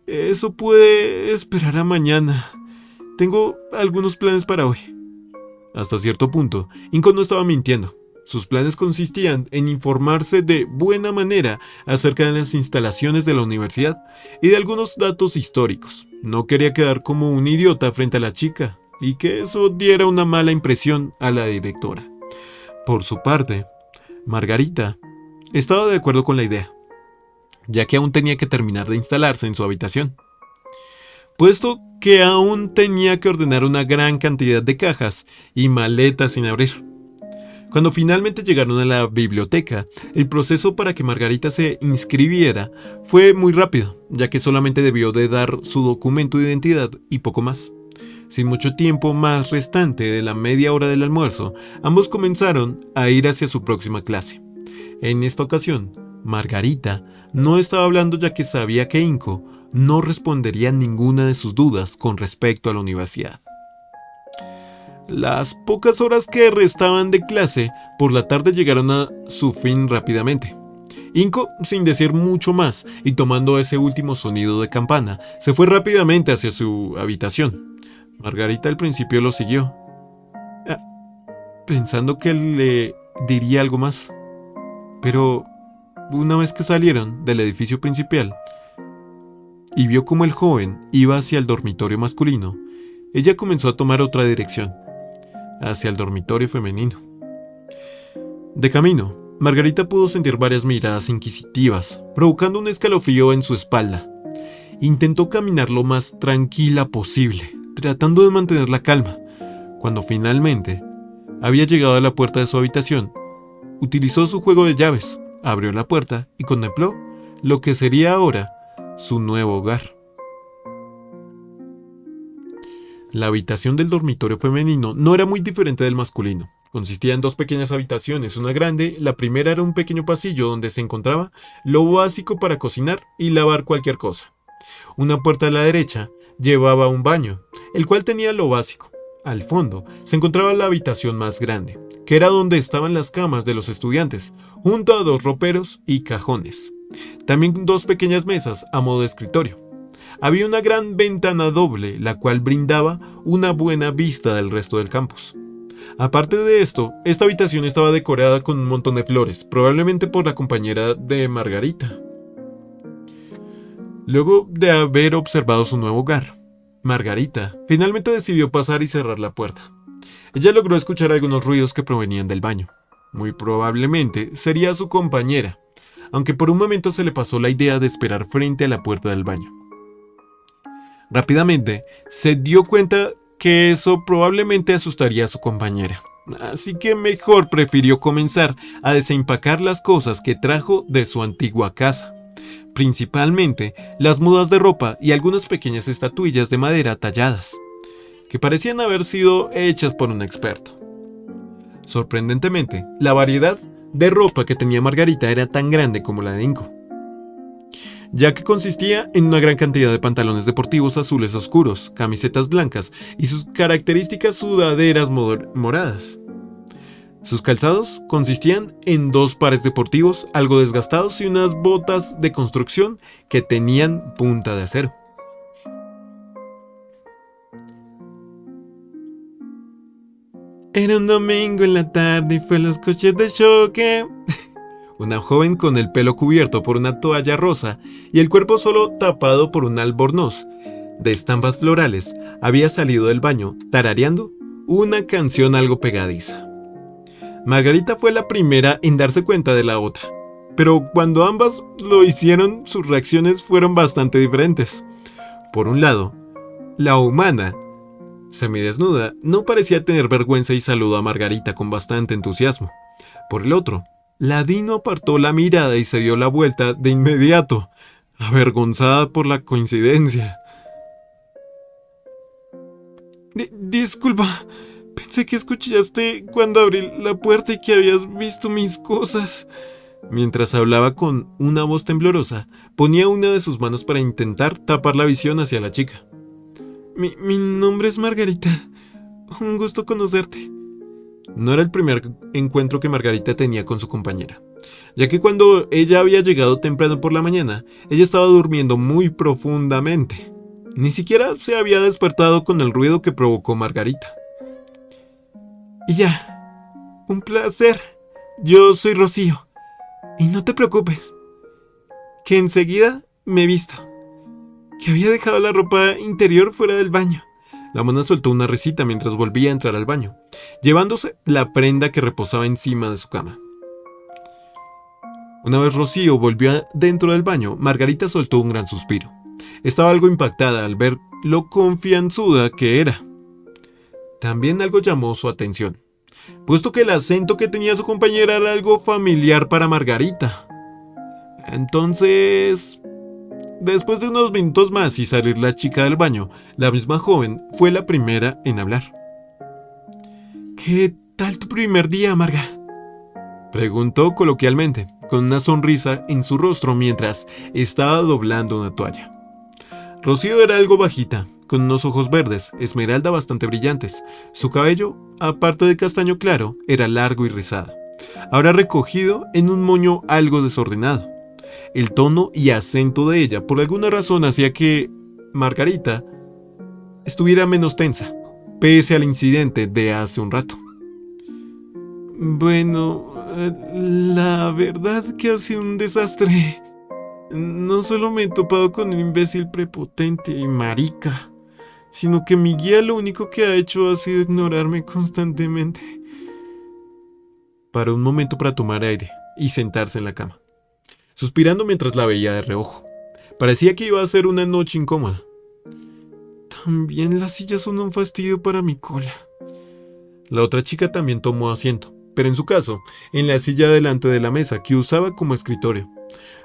eso puede esperar a mañana. Tengo algunos planes para hoy. Hasta cierto punto, Inco no estaba mintiendo. Sus planes consistían en informarse de buena manera acerca de las instalaciones de la universidad y de algunos datos históricos. No quería quedar como un idiota frente a la chica y que eso diera una mala impresión a la directora. Por su parte, Margarita estaba de acuerdo con la idea, ya que aún tenía que terminar de instalarse en su habitación, puesto que aún tenía que ordenar una gran cantidad de cajas y maletas sin abrir. Cuando finalmente llegaron a la biblioteca, el proceso para que Margarita se inscribiera fue muy rápido, ya que solamente debió de dar su documento de identidad y poco más. Sin mucho tiempo más restante de la media hora del almuerzo, ambos comenzaron a ir hacia su próxima clase. En esta ocasión, Margarita no estaba hablando ya que sabía que Inco no respondería ninguna de sus dudas con respecto a la universidad. Las pocas horas que restaban de clase por la tarde llegaron a su fin rápidamente. Inco, sin decir mucho más y tomando ese último sonido de campana, se fue rápidamente hacia su habitación. Margarita al principio lo siguió, pensando que le diría algo más. Pero una vez que salieron del edificio principal y vio cómo el joven iba hacia el dormitorio masculino, ella comenzó a tomar otra dirección, hacia el dormitorio femenino. De camino, Margarita pudo sentir varias miradas inquisitivas, provocando un escalofrío en su espalda. Intentó caminar lo más tranquila posible, tratando de mantener la calma. Cuando finalmente había llegado a la puerta de su habitación, utilizó su juego de llaves, abrió la puerta y contempló lo que sería ahora su nuevo hogar. La habitación del dormitorio femenino no era muy diferente del masculino. Consistía en dos pequeñas habitaciones, una grande. La primera era un pequeño pasillo donde se encontraba lo básico para cocinar y lavar cualquier cosa. Una puerta a la derecha llevaba a un baño, el cual tenía lo básico. Al fondo se encontraba la habitación más grande, que era donde estaban las camas de los estudiantes, junto a dos roperos y cajones. También dos pequeñas mesas a modo de escritorio. Había una gran ventana doble, la cual brindaba una buena vista del resto del campus. Aparte de esto, esta habitación estaba decorada con un montón de flores, probablemente por la compañera de Margarita. Luego de haber observado su nuevo hogar, Margarita finalmente decidió pasar y cerrar la puerta. Ella logró escuchar algunos ruidos que provenían del baño. Muy probablemente sería su compañera, aunque por un momento se le pasó la idea de esperar frente a la puerta del baño. Rápidamente se dio cuenta que eso probablemente asustaría a su compañera, así que mejor prefirió comenzar a desempacar las cosas que trajo de su antigua casa, principalmente las mudas de ropa y algunas pequeñas estatuillas de madera talladas, que parecían haber sido hechas por un experto. Sorprendentemente, la variedad de ropa que tenía Margarita era tan grande como la de Inco, ya que consistía en una gran cantidad de pantalones deportivos azules oscuros, camisetas blancas y sus características sudaderas moradas. Sus calzados consistían en dos pares deportivos algo desgastados y unas botas de construcción que tenían punta de acero. Era un domingo en la tarde y fue los coches de choque. Una joven con el pelo cubierto por una toalla rosa y el cuerpo solo tapado por un albornoz de estampas florales había salido del baño tarareando una canción algo pegadiza. Margarita fue la primera en darse cuenta de la otra, pero cuando ambas lo hicieron, sus reacciones fueron bastante diferentes. Por un lado, la humana, semidesnuda, no parecía tener vergüenza y saludó a Margarita con bastante entusiasmo. Por el otro, la Dino apartó la mirada y se dio la vuelta de inmediato, avergonzada por la coincidencia. Disculpa, pensé que escuchaste cuando abrí la puerta y que habías visto mis cosas. Mientras hablaba con una voz temblorosa, ponía una de sus manos para intentar tapar la visión hacia la chica. Mi nombre es Margarita. Un gusto conocerte. No era el primer encuentro que Margarita tenía con su compañera, ya que cuando ella había llegado temprano por la mañana, ella estaba durmiendo muy profundamente. Ni siquiera se había despertado con el ruido que provocó Margarita. Y ya, un placer. Yo soy Rocío. Y no te preocupes, que enseguida me he visto. Que había dejado la ropa interior fuera del baño. La mona soltó una risita mientras volvía a entrar al baño, llevándose la prenda que reposaba encima de su cama. Una vez Rocío volvió dentro del baño, Margarita soltó un gran suspiro. Estaba algo impactada al ver lo confianzuda que era. También algo llamó su atención, puesto que el acento que tenía su compañera era algo familiar para Margarita. Entonces, después de unos minutos más y salir la chica del baño, la misma joven fue la primera en hablar. ¿Qué tal tu primer día, Marga?, preguntó coloquialmente, con una sonrisa en su rostro mientras estaba doblando una toalla. Rocío era algo bajita, con unos ojos verdes, esmeralda bastante brillantes. Su cabello, aparte de castaño claro, era largo y rizado, ahora recogido en un moño algo desordenado. El tono y acento de ella, por alguna razón, hacía que Margarita estuviera menos tensa, pese al incidente de hace un rato. Bueno, la verdad que ha sido un desastre. No solo me he topado con un imbécil prepotente y marica, sino que mi guía lo único que ha hecho ha sido ignorarme constantemente. Paró un momento para tomar aire y sentarse en la cama, suspirando mientras la veía de reojo. Parecía que iba a ser una noche incómoda. También las sillas son un fastidio para mi cola. La otra chica también tomó asiento, pero en su caso, en la silla delante de la mesa que usaba como escritorio.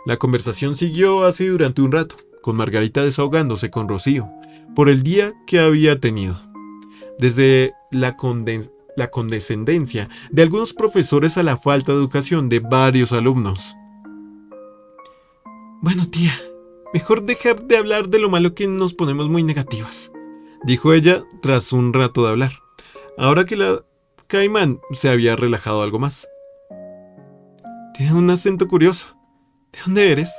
La conversación siguió así durante un rato, con Margarita desahogándose con Rocío por el día que había tenido. Desde la condescendencia de algunos profesores a la falta de educación de varios alumnos. Bueno, tía, mejor dejar de hablar de lo malo que nos ponemos muy negativas, dijo ella tras un rato de hablar, ahora que la Caimán se había relajado algo más. Tiene un acento curioso. ¿De dónde eres?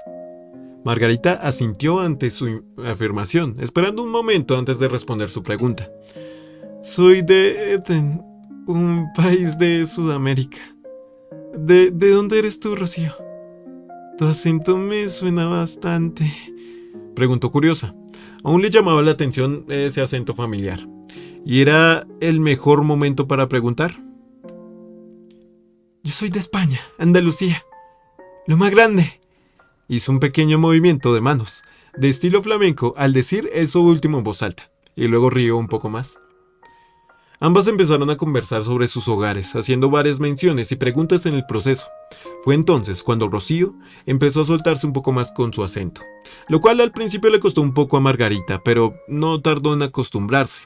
Margarita asintió ante su afirmación, esperando un momento antes de responder su pregunta. Soy de Eden, un país de Sudamérica. ¿De dónde eres tú, Rocío? Tu acento me suena bastante. Preguntó curiosa. Aún le llamaba la atención ese acento familiar. ¿Y era el mejor momento para preguntar? Yo soy de España, Andalucía. Lo más grande. Hizo un pequeño movimiento de manos, de estilo flamenco, al decir eso último en voz alta, y luego rió un poco más. Ambas empezaron a conversar sobre sus hogares, haciendo varias menciones y preguntas en el proceso. Fue entonces cuando Rocío empezó a soltarse un poco más con su acento, lo cual al principio le costó un poco a Margarita, pero no tardó en acostumbrarse.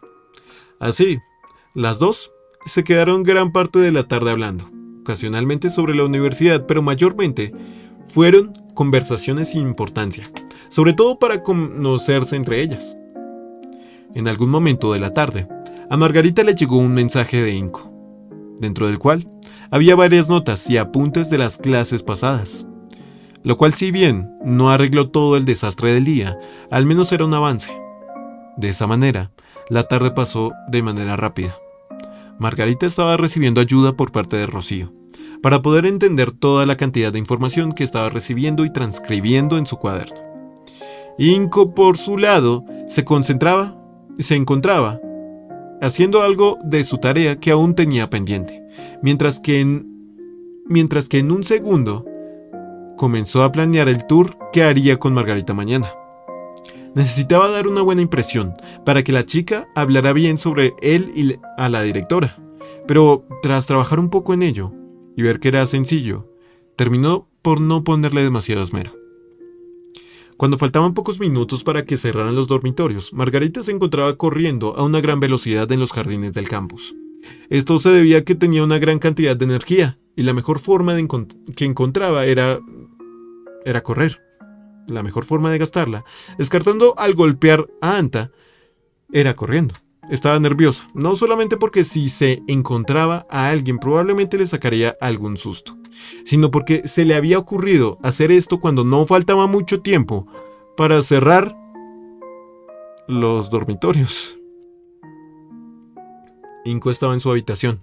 Así, las dos se quedaron gran parte de la tarde hablando, ocasionalmente sobre la universidad, pero mayormente fueron conversaciones sin importancia, sobre todo para conocerse entre ellas. En algún momento de la tarde, a Margarita le llegó un mensaje de Inco, dentro del cual había varias notas y apuntes de las clases pasadas, lo cual, si bien no arregló todo el desastre del día, al menos era un avance. De esa manera, la tarde pasó de manera rápida. Margarita estaba recibiendo ayuda por parte de Rocío, para poder entender toda la cantidad de información que estaba recibiendo y transcribiendo en su cuaderno. Inco, por su lado, se encontraba haciendo algo de su tarea que aún tenía pendiente, mientras que en un segundo comenzó a planear el tour que haría con Margarita mañana. Necesitaba dar una buena impresión para que la chica hablara bien sobre él y a la directora, pero tras trabajar un poco en ello y ver que era sencillo, terminó por no ponerle demasiado esmero. Cuando faltaban pocos minutos para que cerraran los dormitorios, Margarita se encontraba corriendo a una gran velocidad en los jardines del campus. Esto se debía a que tenía una gran cantidad de energía y la mejor forma que encontraba era correr. La mejor forma de gastarla, descartando al golpear a Anta, era corriendo. Estaba nerviosa, no solamente porque si se encontraba a alguien probablemente le sacaría algún susto, sino porque se le había ocurrido hacer esto cuando no faltaba mucho tiempo para cerrar los dormitorios. Inco estaba en su habitación.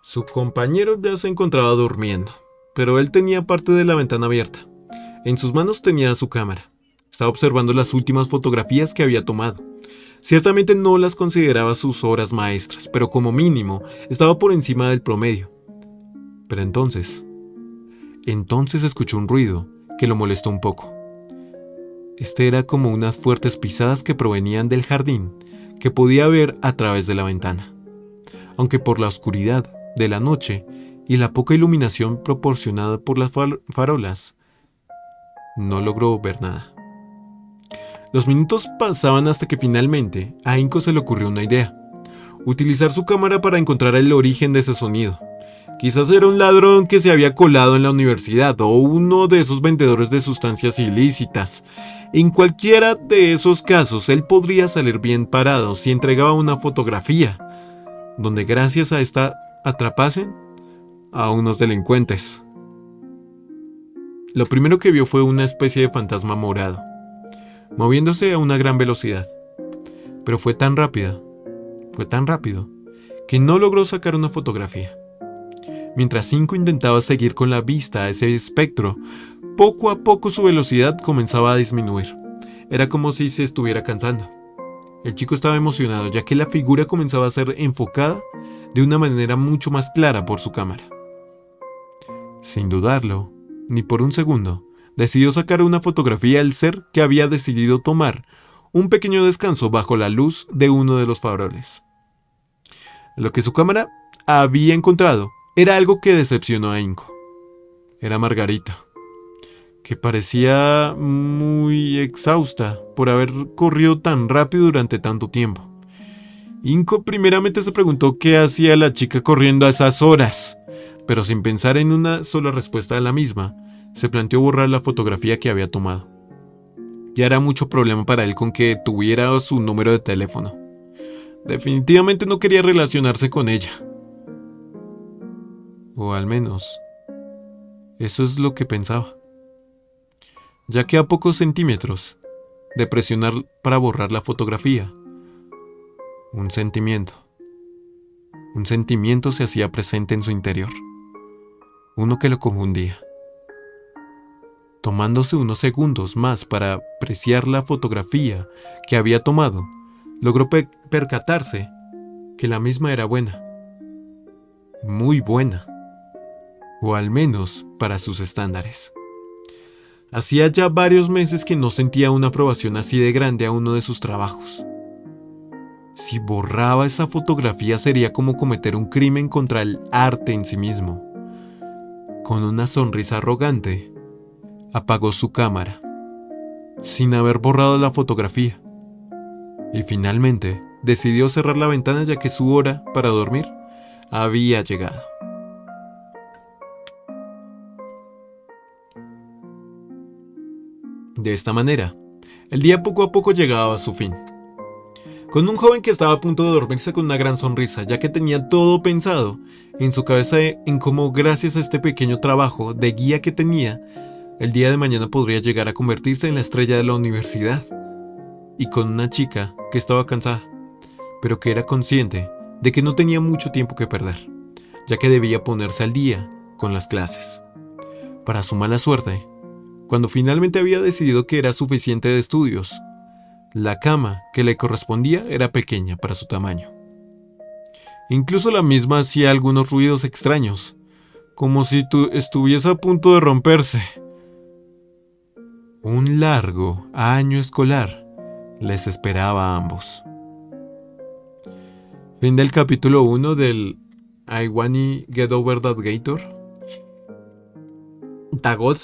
Su compañero ya se encontraba durmiendo, pero él tenía parte de la ventana abierta. En sus manos tenía su cámara. Estaba observando las últimas fotografías que había tomado. Ciertamente no las consideraba sus obras maestras, pero como mínimo estaba por encima del promedio. Pero entonces escuchó un ruido que lo molestó un poco. Este era como unas fuertes pisadas que provenían del jardín que podía ver a través de la ventana. Aunque por la oscuridad de la noche y la poca iluminación proporcionada por las farolas, no logró ver nada. Los minutos pasaban hasta que finalmente a Inco se le ocurrió una idea: utilizar su cámara para encontrar el origen de ese sonido. Quizás era un ladrón que se había colado en la universidad o uno de esos vendedores de sustancias ilícitas. En cualquiera de esos casos, él podría salir bien parado si entregaba una fotografía, donde gracias a esta atrapasen a unos delincuentes. Lo primero que vio fue una especie de fantasma morado, moviéndose a una gran velocidad. Pero fue tan rápido, que no logró sacar una fotografía. Mientras Cinco intentaba seguir con la vista a ese espectro, poco a poco su velocidad comenzaba a disminuir. Era como si se estuviera cansando. El chico estaba emocionado, ya que la figura comenzaba a ser enfocada de una manera mucho más clara por su cámara. Sin dudarlo, ni por un segundo, decidió sacar una fotografía al ser que había decidido tomar un pequeño descanso bajo la luz de uno de los faroles. Lo que su cámara había encontrado era algo que decepcionó a Inco. Era Margarita, que parecía muy exhausta por haber corrido tan rápido durante tanto tiempo. Inco primeramente se preguntó qué hacía la chica corriendo a esas horas, pero sin pensar en una sola respuesta a la misma, se planteó borrar la fotografía que había tomado. Ya era mucho problema para él con que tuviera su número de teléfono. Definitivamente no quería relacionarse con ella. O al menos, eso es lo que pensaba. Ya que a pocos centímetros de presionar para borrar la fotografía, un sentimiento se hacía presente en su interior. Uno que lo confundía. Tomándose unos segundos más para apreciar la fotografía que había tomado, logró percatarse que la misma era buena. Muy buena. O al menos para sus estándares. Hacía ya varios meses que no sentía una aprobación así de grande a uno de sus trabajos. Si borraba esa fotografía sería como cometer un crimen contra el arte en sí mismo. Con una sonrisa arrogante, apagó su cámara, sin haber borrado la fotografía, y finalmente decidió cerrar la ventana ya que su hora para dormir había llegado. De esta manera, el día poco a poco llegaba a su fin, con un joven que estaba a punto de dormirse con una gran sonrisa, ya que tenía todo pensado en su cabeza en cómo gracias a este pequeño trabajo de guía que tenía, el día de mañana podría llegar a convertirse en la estrella de la universidad, y con una chica que estaba cansada, pero que era consciente de que no tenía mucho tiempo que perder, ya que debía ponerse al día con las clases. Para su mala suerte, cuando finalmente había decidido que era suficiente de estudios, la cama que le correspondía era pequeña para su tamaño. Incluso la misma hacía algunos ruidos extraños, como si estuviese a punto de romperse. Un largo año escolar les esperaba a ambos. Fin del capítulo 1 del I Wanna Get Over That Gator. Tagod.